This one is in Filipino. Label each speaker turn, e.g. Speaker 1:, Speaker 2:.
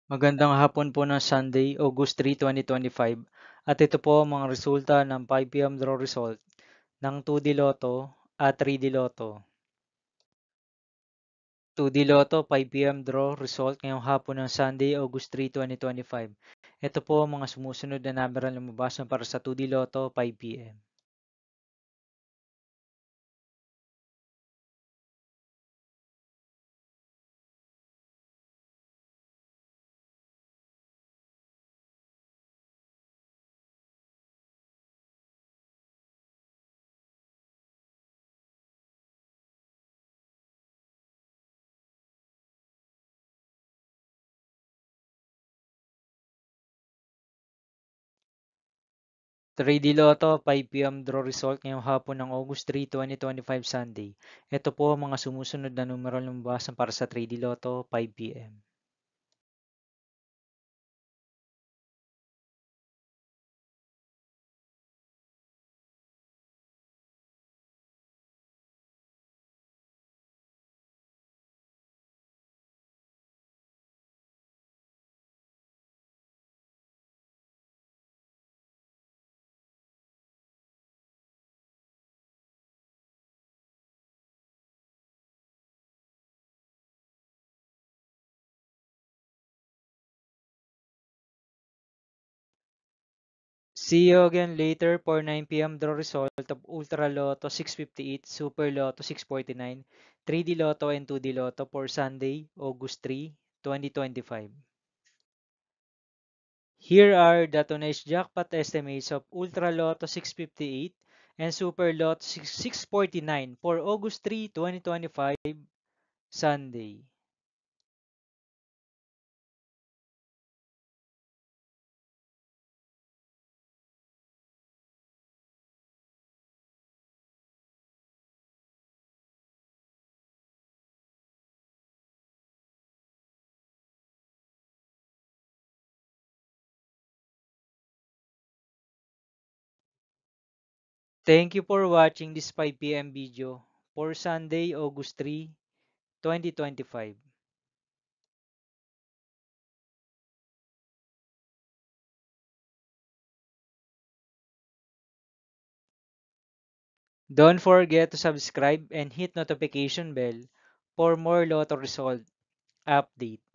Speaker 1: Magandang hapon po ng Sunday, August 3, 2025. At ito po ang mga resulta ng 5 p.m. draw result ng 2D Lotto at 3D Lotto. 2D Lotto 5 p.m. draw result ngayong hapon ng Sunday, August 3, 2025. Ito po ang mga sumusunod na number na lumabas para sa 2D Lotto 5 p.m. 3D Lotto 5 p.m. draw result ngayong hapon ng August 3, 2025 Sunday. Ito po ang mga sumusunod na numero na lumabas para sa 3D Lotto 5 p.m. See you again later for 9 p.m. draw result of Ultra Lotto 658, Super Lotto 649, 3D Lotto and 2D Lotto for Sunday, August 3, 2025. Here are the tonight's jackpot estimates of Ultra Lotto 658 and Super Lotto 649 for August 3, 2025, Sunday. Thank you for watching this 5 p.m. video for Sunday, August 3, 2025. Don't forget to subscribe and hit notification bell for more Lotto result update.